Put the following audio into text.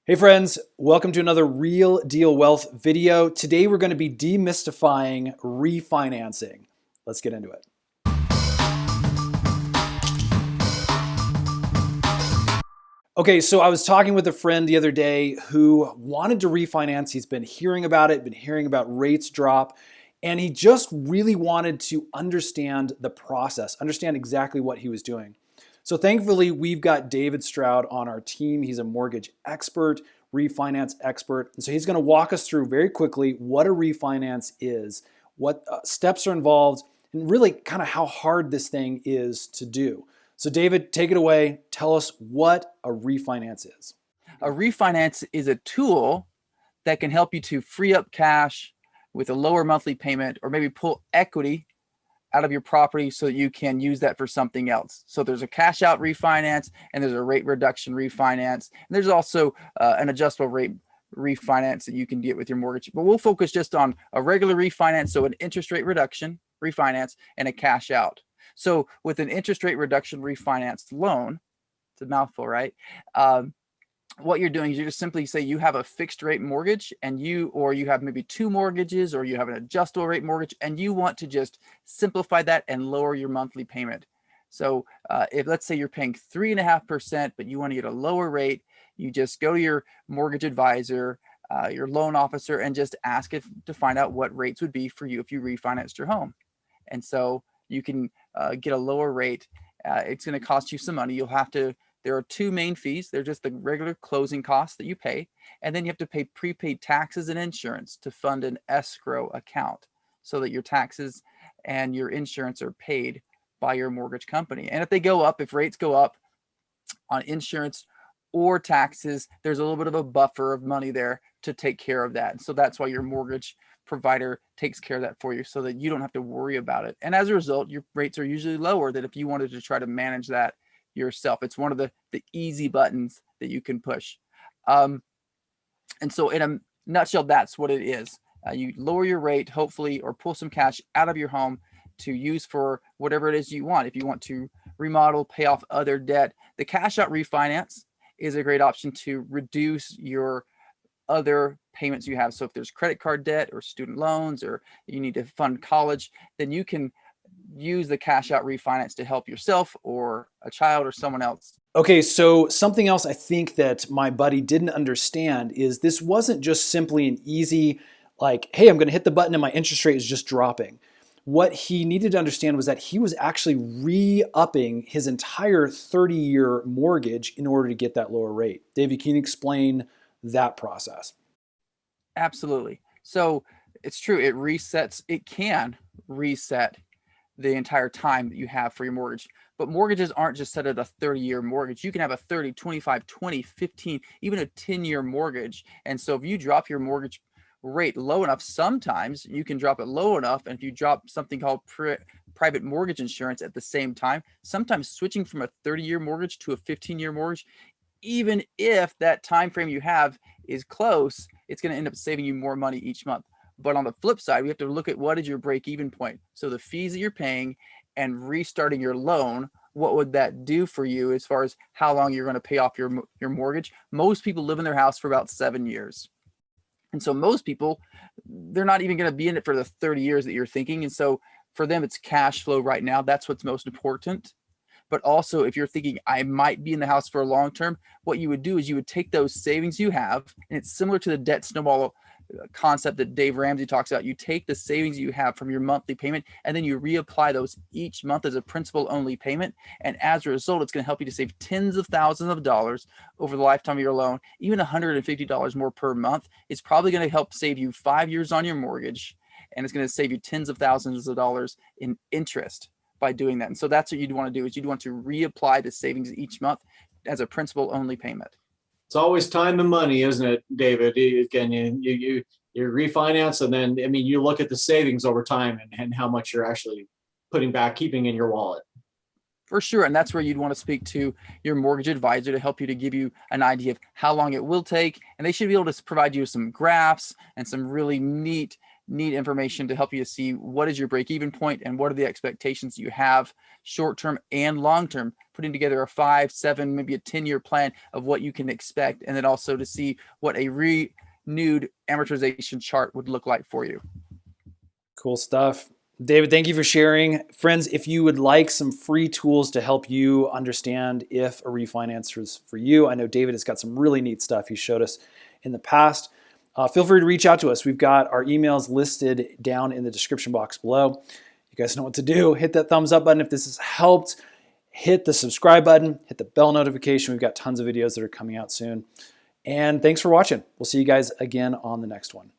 Hey friends, welcome to another Real Deal Wealth video. Today we're going to be demystifying refinancing. Let's get into it. Okay, so I was talking with a friend the other day who wanted to refinance. He's been hearing about it, been hearing about rates drop, and he just really wanted to understand the process, understand exactly what he was doing. So thankfully, we've got David Stroud on our team. He's a mortgage expert, refinance expert. And so he's going to walk us through very quickly what a refinance is, what steps are involved, and really kind of how hard this thing is to do. So David, take it away. Tell us what a refinance is. A refinance is a tool that can help you to free up cash with a lower monthly payment, or maybe pull equity out of your property so that you can use that for something else. So there's a cash out refinance and there's a rate reduction refinance. And there's also an adjustable rate refinance that you can get with your mortgage. But we'll focus just on a regular refinance, so an interest rate reduction refinance and a cash out. So with an interest rate reduction refinance loan, it's a mouthful, right? What you're doing is you just simply say you have a fixed rate mortgage and you have maybe two mortgages, or you have an adjustable rate mortgage, and you want to just simplify that and lower your monthly payment. So if, let's say, you're paying 3.5%, but you want to get a lower rate, you just go to your mortgage advisor, your loan officer, and just ask it to find out what rates would be for you if you refinanced your home. And so you can get a lower rate. It's going to cost you some money. There are two main fees. They're just the regular closing costs that you pay, and then you have to pay prepaid taxes and insurance to fund an escrow account so that your taxes and your insurance are paid by your mortgage company. And if rates go up on insurance or taxes, there's a little bit of a buffer of money there to take care of that. And so that's why your mortgage provider takes care of that for you, so that you don't have to worry about it. And as a result, your rates are usually lower than if you wanted to try to manage that yourself. It's one of the easy buttons that you can push. And so in a nutshell, that's what it is. You lower your rate, hopefully, or pull some cash out of your home to use for whatever it is you want. If you want to remodel, pay off other debt, the cash out refinance is a great option to reduce your other payments you have. So if there's credit card debt or student loans, or you need to fund college, then you can use the cash out refinance to help yourself or a child or someone else. Okay, so something else I think that my buddy didn't understand is this wasn't just simply an easy, like, hey, I'm going to hit the button and my interest rate is just dropping. What he needed to understand was that he was actually re-upping his entire 30-year mortgage in order to get that lower rate. David, can you explain that process? Absolutely. So it's true. It can reset the entire time that you have for your mortgage. But mortgages aren't just set at a 30-year mortgage. You can have a 30, 25, 20, 15, even a 10-year mortgage. And so if you drop your mortgage rate low enough, sometimes you can drop it low enough. And if you drop something called private mortgage insurance at the same time, sometimes switching from a 30-year mortgage to a 15-year mortgage, even if that time frame you have is close, it's going to end up saving you more money each month. But on the flip side, we have to look at what is your break-even point. So the fees that you're paying and restarting your loan, what would that do for you as far as how long you're going to pay off your mortgage? Most people live in their house for about 7 years. And so most people, they're not even going to be in it for the 30 years that you're thinking. And so for them, it's cash flow right now. That's what's most important. But also, if you're thinking, I might be in the house for a long term, what you would do is you would take those savings you have, and it's similar to the debt snowball concept that Dave Ramsey talks about. You take the savings you have from your monthly payment, and then you reapply those each month as a principal only payment. And as a result, it's going to help you to save tens of thousands of dollars over the lifetime of your loan, even $150 more per month. It's probably going to help save you 5 years on your mortgage, and it's going to save you tens of thousands of dollars in interest by doing that. And so that's what you'd want to do, is you'd want to reapply the savings each month as a principal only payment. It's always time and money, isn't it, David? Again, you refinance, and then, I mean, you look at the savings over time and how much you're actually keeping in your wallet. For sure. And that's where you'd want to speak to your mortgage advisor to help you, to give you an idea of how long it will take. And they should be able to provide you with some graphs and some really neat need information to help you to see what is your break-even point and what are the expectations you have short-term and long-term, putting together a 5, 7, maybe a 10-year plan of what you can expect, and then also to see what a renewed amortization chart would look like for you. Cool stuff. David, thank you for sharing. Friends, if you would like some free tools to help you understand if a refinance is for you, I know David has got some really neat stuff he showed us in the past. Feel free to reach out to us. We've got our emails listed down in the description box below. You guys know what to do. Hit that thumbs up button if this has helped. Hit the subscribe button. Hit the bell notification. We've got tons of videos that are coming out soon. And thanks for watching. We'll see you guys again on the next one.